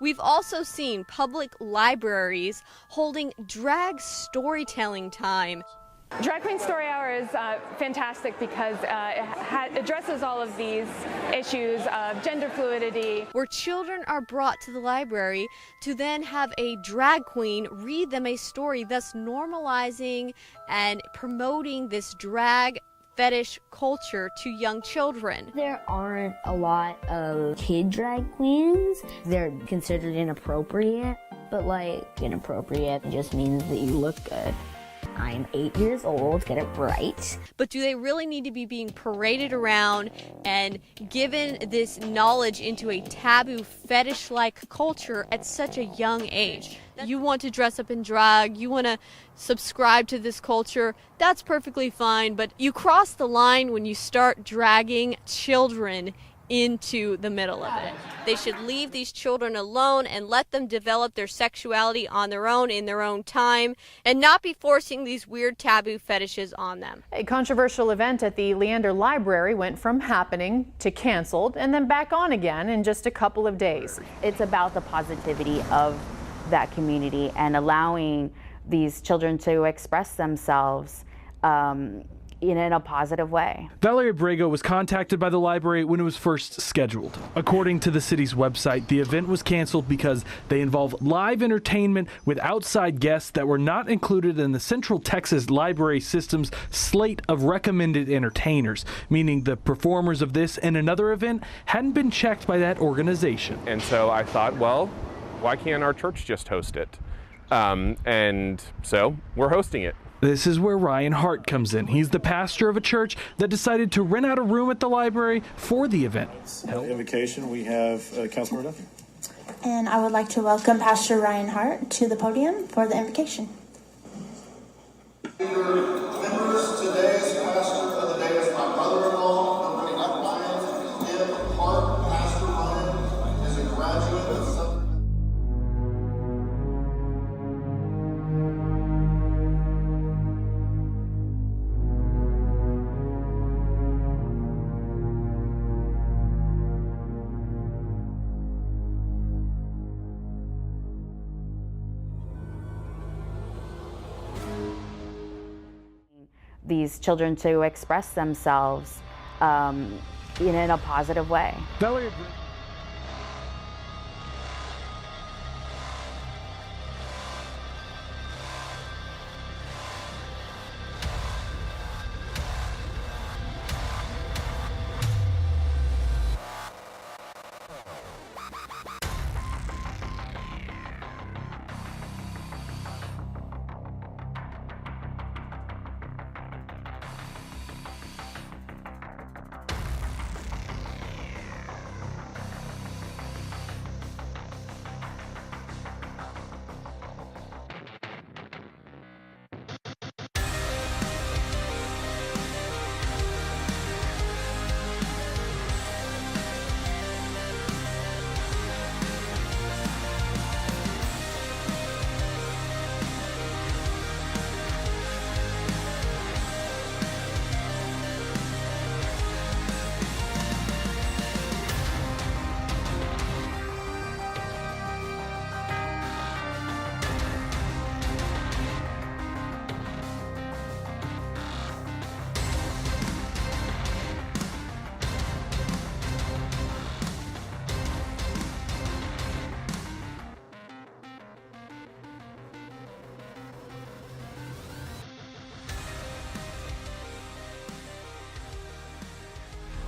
We've also seen public libraries holding drag storytelling time. Drag Queen Story Hour is fantastic because it addresses all of these issues of gender fluidity. Where children are brought to the library to then have a drag queen read them a story, thus normalizing and promoting this drag fetish culture to young children. There aren't a lot of kid drag queens. They're considered inappropriate, but inappropriate just means that you look good. I'm 8 years old, get it right. But do they really need to be being paraded around and given this knowledge into a taboo fetish-like culture at such a young age? You want to dress up in drag, you want to subscribe to this culture, that's perfectly fine, but you cross the line when you start dragging children into the middle of it. They should leave these children alone and let them develop their sexuality on their own in their own time and not be forcing these weird taboo fetishes on them. A controversial event at the Leander Library went from happening to canceled and then back on again in just a couple of days. It's about the positivity of that community and allowing these children to express themselves in a positive way. Valerie Abrego was contacted by the library when it was first scheduled. According to the city's website, the event was canceled because they involve live entertainment with outside guests that were not included in the Central Texas Library System's slate of recommended entertainers, meaning the performers of this and another event hadn't been checked by that organization. And so I thought, well, why can't our church just host it? And so we're hosting it. This is where Ryan Hart comes in. He's the pastor of a church that decided to rent out a room at the library for the event. Invocation, we have Councilmember Duffy. And I would like to welcome Pastor Ryan Hart to the podium for the invocation. Members, today's pastor for the day is my brother-in-law, opening up Ryan. Him, Hart, Pastor Ryan, is a graduate of Southern. These children to express themselves in a positive way. Valerie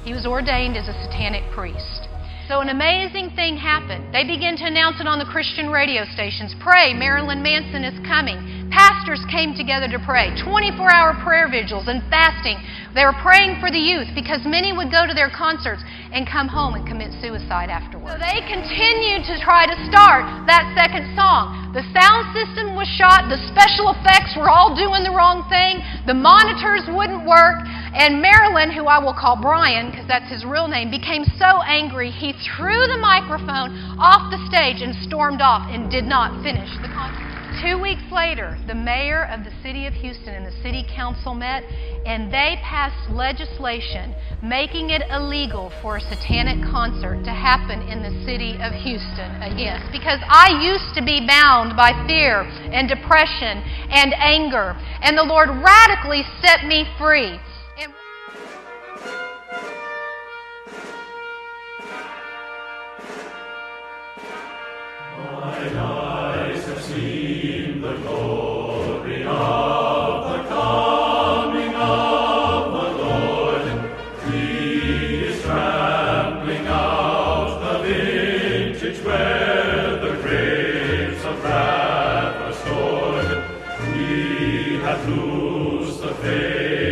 He was ordained as a satanic priest. So an amazing thing happened. They began to announce it on the Christian radio stations. Pray, Marilyn Manson is coming. Pastors came together to pray. 24-hour prayer vigils and fasting. They were praying for the youth because many would go to their concerts and come home and commit suicide afterwards. So they continued to try to start that second song. The sound system was shot. The special effects were all doing the wrong thing. The monitors wouldn't work. And Marilyn, who I will call Brian because that's his real name, became so angry he threw the microphone off the stage and stormed off and did not finish the concert. 2 weeks later, the mayor of the city of Houston and the city council met, and they passed legislation making it illegal for a satanic concert to happen in the city of Houston again. Because I used to be bound by fear and depression and anger, and the Lord radically set me free. Mine eyes have seen the glory of the coming of the Lord. He is trampling out the vintage where the grapes of wrath are stored. He hath loosed the faith